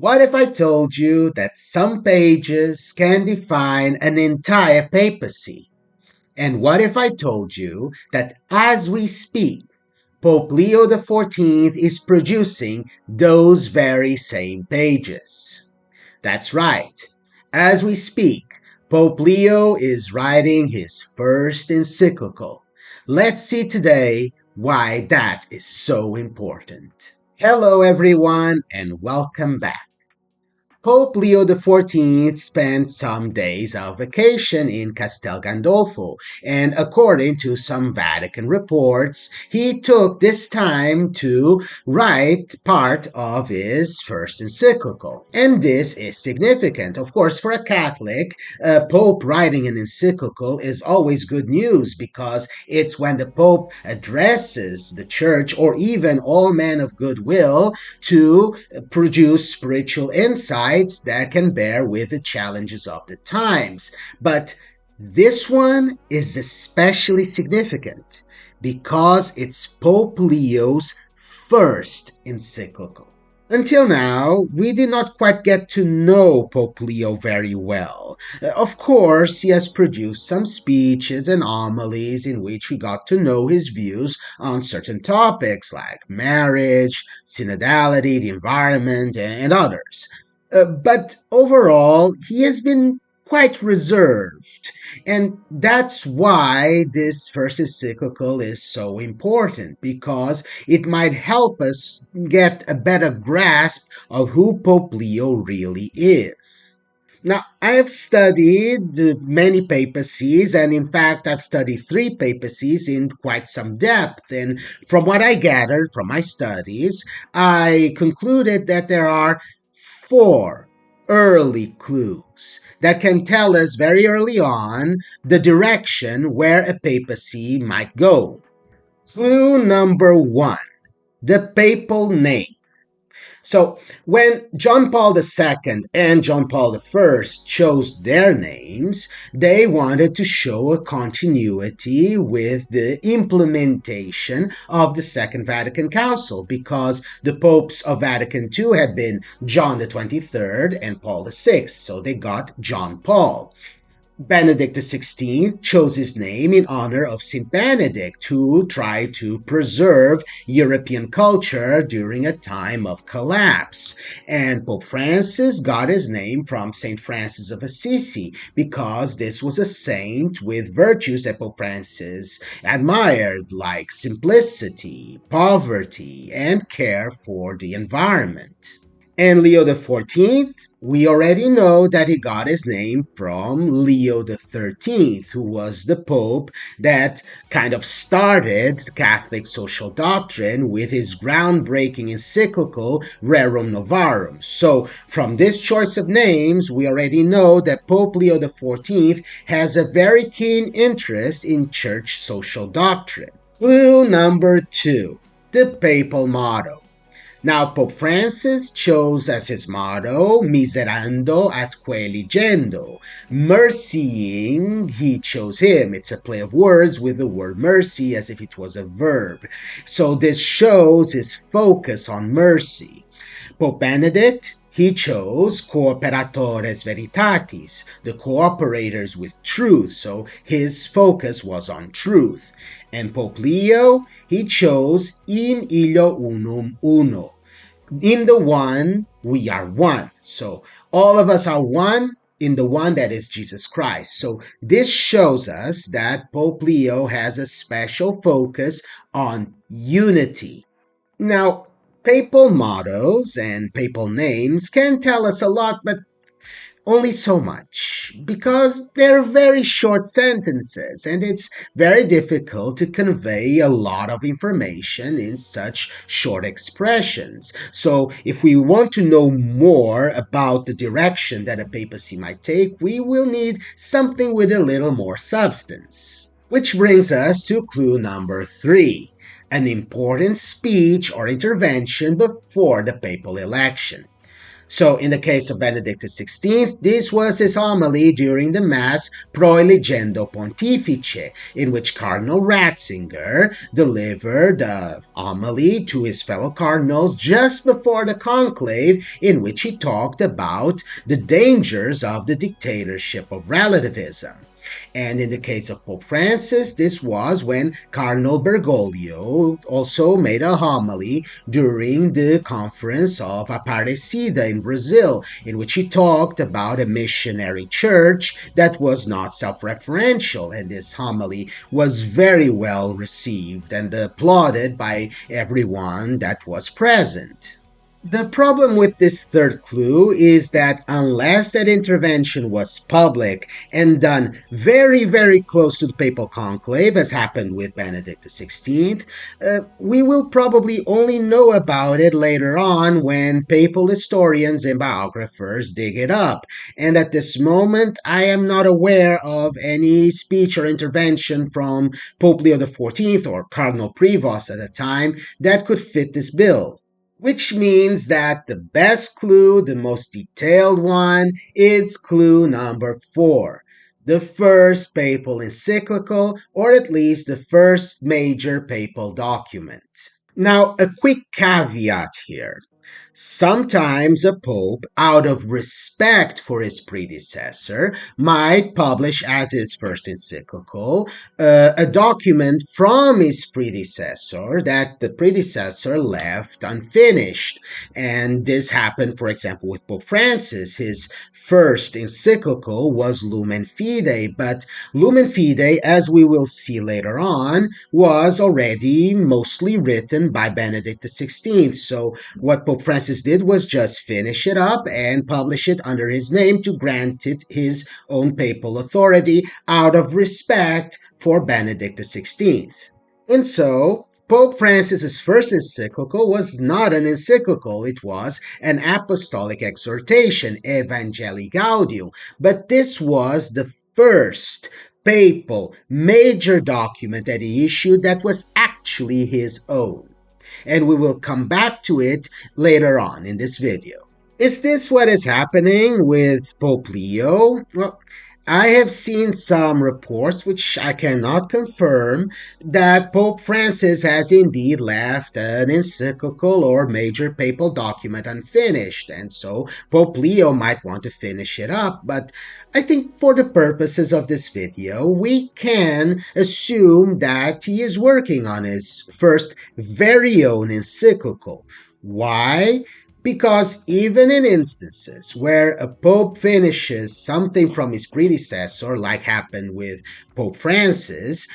What if I told you that some pages can define an entire papacy? And what if I told you that as we speak, Pope Leo XIV is producing those very same pages? That's right. As we speak, Pope Leo is writing his first encyclical. Let's see today why that is so important. Hello, everyone, and welcome back. Pope Leo XIV spent some days of vacation in Castel Gandolfo, and according to some Vatican reports, he took this time to write part of his first encyclical. And this is significant. Of course, for a Catholic, a Pope writing an encyclical is always good news because it's when the Pope addresses the Church or even all men of goodwill to produce spiritual insight that can bear with the challenges of the times. But this one is especially significant because it's Pope Leo's first encyclical. Until now, we did not quite get to know Pope Leo very well. Of course, he has produced some speeches and homilies in which we got to know his views on certain topics like marriage, synodality, the environment, and others. But overall, he has been quite reserved. And that's why this first encyclical is so important, because it might help us get a better grasp of who Pope Leo really is. Now, I have studied many papacies, and in fact, I've studied 3 papacies in quite some depth. And from what I gathered from my studies, I concluded that there are 4 early clues that can tell us very early on the direction where a papacy might go. Clue number 1, the papal name. So, when John Paul II and John Paul I chose their names, they wanted to show a continuity with the implementation of the Second Vatican Council, because the popes of Vatican II had been John the 23rd and Paul VI, so they got John Paul. Benedict XVI chose his name in honor of Saint Benedict, who tried to preserve European culture during a time of collapse. And Pope Francis got his name from Saint Francis of Assisi, because this was a saint with virtues that Pope Francis admired, like simplicity, poverty, and care for the environment. And Leo XIV, we already know that he got his name from Leo XIII, who was the Pope that kind of started Catholic social doctrine with his groundbreaking encyclical Rerum Novarum. So from this choice of names, we already know that Pope Leo XIV has a very keen interest in church social doctrine. Clue number 2, the papal motto. Now, Pope Francis chose as his motto, miserando atque legendo. Mercying, he chose him. It's a play of words with the word mercy as if it was a verb. So this shows his focus on mercy. Pope Benedict, he chose cooperatores veritatis, the cooperators with truth, so his focus was on truth. And Pope Leo, he chose in illo unum uno. In the one, we are one. So all of us are one in the one that is Jesus Christ. So this shows us that Pope Leo has a special focus on unity. Now, papal mottos and papal names can tell us a lot, but only so much, because they're very short sentences and it's very difficult to convey a lot of information in such short expressions. So if we want to know more about the direction that a papacy might take, we will need something with a little more substance. Which brings us to clue number 3, an important speech or intervention before the papal election. So, in the case of Benedict XVI, this was his homily during the Mass Pro Eligendo Pontifice, in which Cardinal Ratzinger delivered a homily to his fellow cardinals just before the conclave, in which he talked about the dangers of the dictatorship of relativism. And in the case of Pope Francis, this was when Cardinal Bergoglio also made a homily during the conference of Aparecida in Brazil, in which he talked about a missionary church that was not self-referential. And this homily was very well received and applauded by everyone that was present. The problem with this third clue is that unless that intervention was public and done very, very close to the papal conclave, as happened with Benedict XVI, we will probably only know about it later on when papal historians and biographers dig it up. And at this moment, I am not aware of any speech or intervention from Pope Leo XIV or Cardinal Prevost at the time that could fit this bill. Which means that the best clue, the most detailed one, is clue number 4. The first papal encyclical, or at least the first major papal document. Now, a quick caveat here. Sometimes a pope, out of respect for his predecessor, might publish as his first encyclical a document from his predecessor that the predecessor left unfinished. And this happened, for example, with Pope Francis. His first encyclical was Lumen Fidei, but Lumen Fidei, as we will see later on, was already mostly written by Benedict XVI. So what Pope Francis did was just finish it up and publish it under his name to grant it his own papal authority out of respect for Benedict XVI. And so, Pope Francis's first encyclical was not an encyclical, it was an apostolic exhortation, Evangelii Gaudium, but this was the first papal major document that he issued that was actually his own. And we will come back to it later on in this video. Is this what is happening with Pope Leo? Well, I have seen some reports, which I cannot confirm, that Pope Francis has indeed left an encyclical or major papal document unfinished, and so Pope Leo might want to finish it up, but I think for the purposes of this video, we can assume that he is working on his first very own encyclical. Why? Because even in instances where a pope finishes something from his predecessor, like happened with Pope Francis,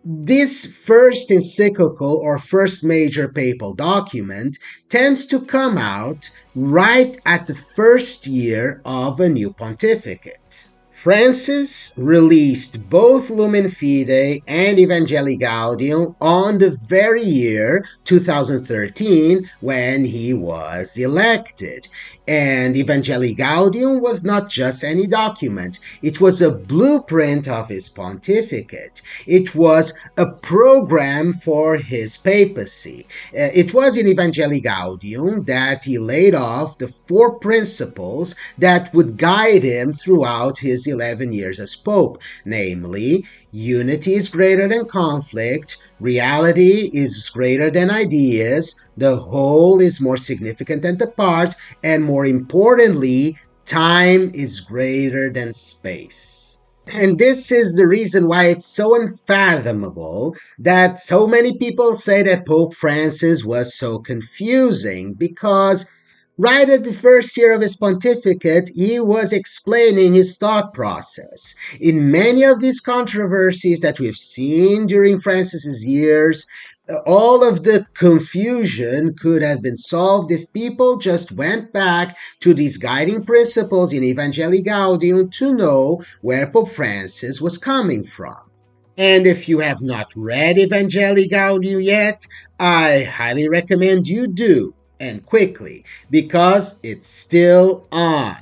this first encyclical or first major papal document tends to come out right at the first year of a new pontificate. Francis released both Lumen Fidei and Evangelii Gaudium on the very year 2013 when he was elected. And Evangelii Gaudium was not just any document. It was a blueprint of his pontificate. It was a program for his papacy. It was in Evangelii Gaudium that he laid off the 4 principles that would guide him throughout his 11 years as Pope, namely, unity is greater than conflict, reality is greater than ideas, the whole is more significant than the parts, and more importantly, time is greater than space. And this is the reason why it's so unfathomable that so many people say that Pope Francis was so confusing, because right at the first year of his pontificate, he was explaining his thought process. In many of these controversies that we've seen during Francis's years, all of the confusion could have been solved if people just went back to these guiding principles in Evangelii Gaudium to know where Pope Francis was coming from. And if you have not read Evangelii Gaudium yet, I highly recommend you do, and quickly, because it's still on.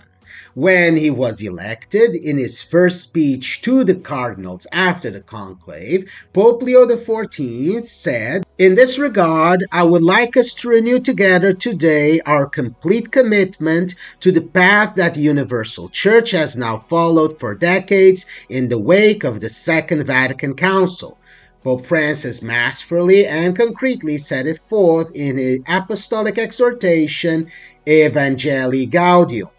When he was elected, in his first speech to the cardinals after the conclave, Pope Leo XIV said, "In this regard, I would like us to renew together today our complete commitment to the path that the Universal Church has now followed for decades in the wake of the Second Vatican Council." Pope Francis masterfully and concretely set it forth in his apostolic exhortation, Evangelii Gaudium,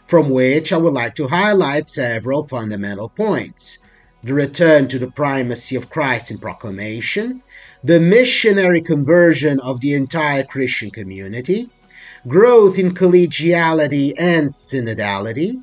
from which I would like to highlight several fundamental points: the return to the primacy of Christ in proclamation, the missionary conversion of the entire Christian community, growth in collegiality and synodality,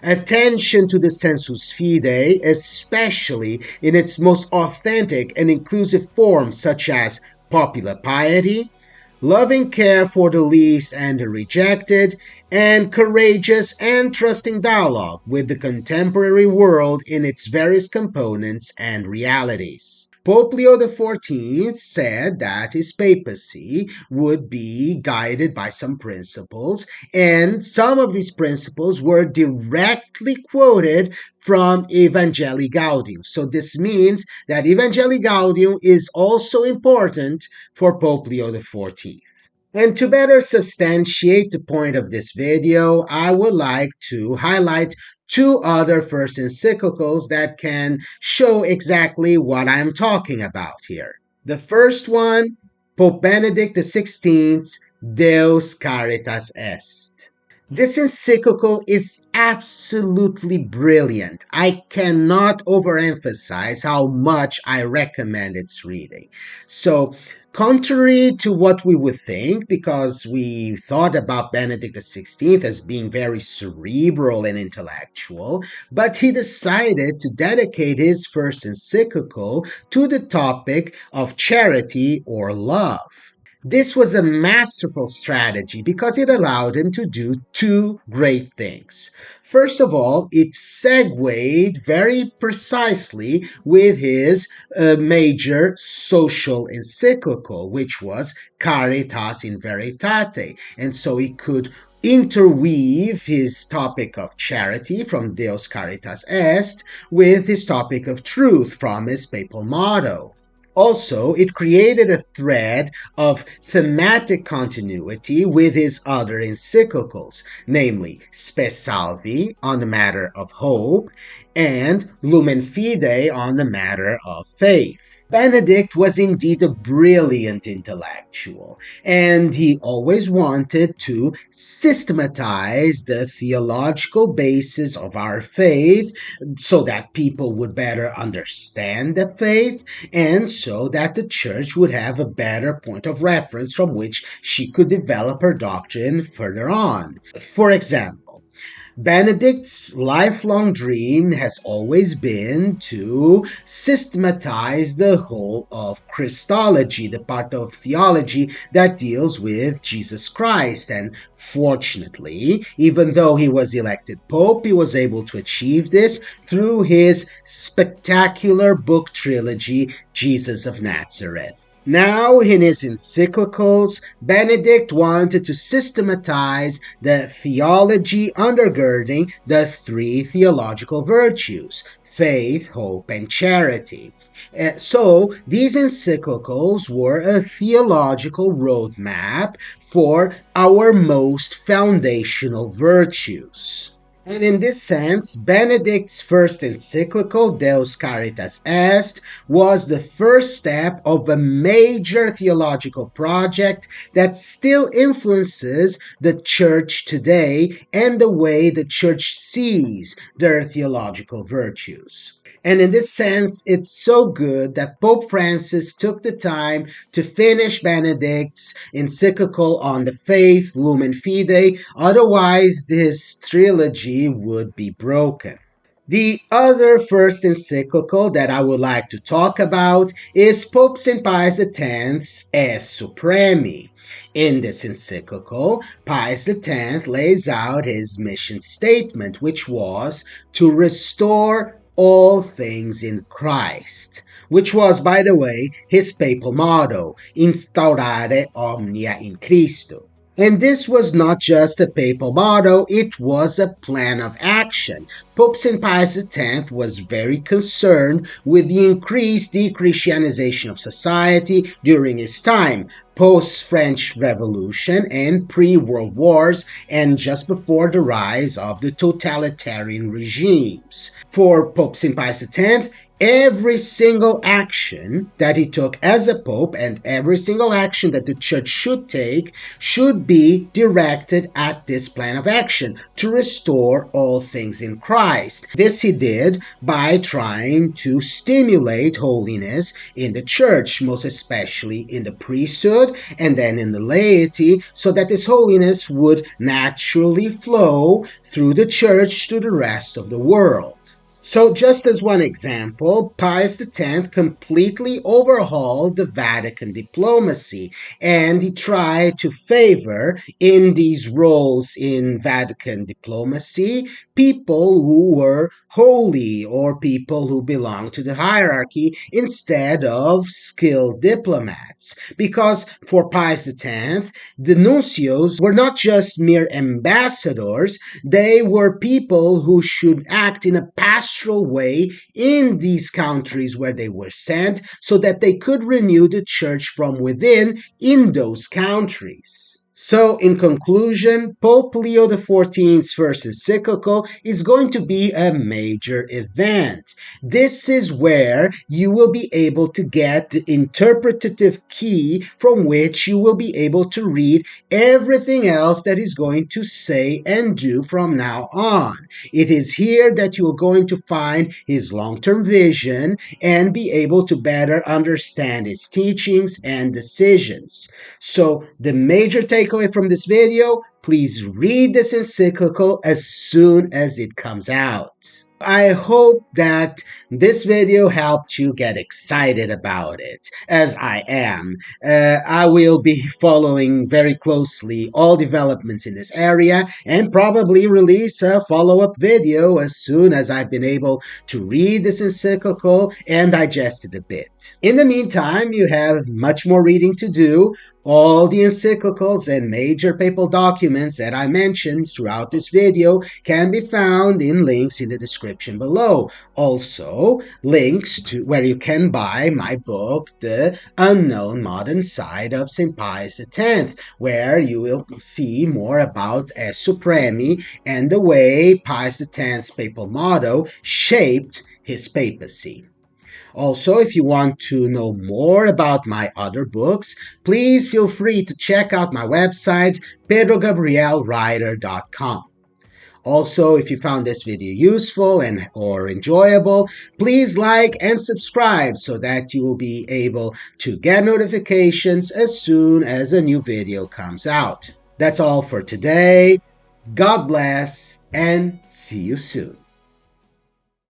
attention to the sensus fidei, especially in its most authentic and inclusive forms such as popular piety, loving care for the least and the rejected, and courageous and trusting dialogue with the contemporary world in its various components and realities. Pope Leo XIV said that his papacy would be guided by some principles, and some of these principles were directly quoted from Evangelii Gaudium. So this means that Evangelii Gaudium is also important for Pope Leo XIV. And to better substantiate the point of this video, I would like to highlight two other first encyclicals that can show exactly what I'm talking about here. The first one, Pope Benedict XVI's Deus Caritas Est. This encyclical is absolutely brilliant. I cannot overemphasize how much I recommend its reading. So, contrary to what we would think, because we thought about Benedict XVI as being very cerebral and intellectual, but he decided to dedicate his first encyclical to the topic of charity or love. This was a masterful strategy because it allowed him to do two great things. First of all, it segued very precisely with his major social encyclical, which was Caritas in Veritate. And so he could interweave his topic of charity from Deus Caritas Est with his topic of truth from his papal motto. Also, it created a thread of thematic continuity with his other encyclicals, namely Spe Salvi on the matter of hope and Lumen Fidei on the matter of faith. Benedict was indeed a brilliant intellectual, and he always wanted to systematize the theological basis of our faith so that people would better understand the faith and so that the church would have a better point of reference from which she could develop her doctrine further on. For example, Benedict's lifelong dream has always been to systematize the whole of Christology, the part of theology that deals with Jesus Christ. And fortunately, even though he was elected Pope, he was able to achieve this through his spectacular book trilogy, Jesus of Nazareth. Now, in his encyclicals, Benedict wanted to systematize the theology undergirding the three theological virtues: faith, hope, and charity. So, these encyclicals were a theological roadmap for our most foundational virtues. And in this sense, Benedict's first encyclical, Deus Caritas Est, was the first step of a major theological project that still influences the Church today and the way the Church sees their theological virtues. And in this sense, it's so good that Pope Francis took the time to finish Benedict's encyclical on the faith, Lumen Fidei, otherwise this trilogy would be broken. The other first encyclical that I would like to talk about is Pope St. Pius X's E Supremi. In this encyclical, Pius X lays out his mission statement, which was to restore all things in Christ, which was, by the way, his papal motto, Instaurare omnia in Christo. And this was not just a papal motto, it was a plan of action. Pope St. Pius X was very concerned with the increased de-Christianization of society during his time, post-French Revolution and pre-World Wars, and just before the rise of the totalitarian regimes. For Pope St. Pius X, every single action that he took as a pope and every single action that the church should take should be directed at this plan of action to restore all things in Christ. This he did by trying to stimulate holiness in the church, most especially in the priesthood and then in the laity, so that this holiness would naturally flow through the church to the rest of the world. So, just as one example, Pius X completely overhauled the Vatican diplomacy, and he tried to favor, in these roles in Vatican diplomacy, people who were holy or people who belonged to the hierarchy instead of skilled diplomats. Because for Pius X, the nuncios were not just mere ambassadors, they were people who should act in a pastoral way in these countries where they were sent so that they could renew the church from within in those countries. So, in conclusion, Pope Leo XIV's first encyclical is going to be a major event. This is where you will be able to get the interpretative key from which you will be able to read everything else that he's going to say and do from now on. It is here that you're going to find his long-term vision and be able to better understand his teachings and decisions. So, the major takeaway from this video, please read this encyclical as soon as it comes out. I hope that this video helped you get excited about it, as I am. I will be following very closely all developments in this area and probably release a follow-up video as soon as I've been able to read this encyclical and digest it a bit. In the meantime, you have much more reading to do. All the encyclicals and major papal documents that I mentioned throughout this video can be found in links in the description below. Also, links to where you can buy my book, The Unknown Modern Side of St. Pius X, where you will see more about E Supremi and the way Pius X's papal motto shaped his papacy. Also, if you want to know more about my other books, please feel free to check out my website, pedrogabrielwriter.com. Also, if you found this video useful or enjoyable, please like and subscribe so that you will be able to get notifications as soon as a new video comes out. That's all for today. God bless and see you soon.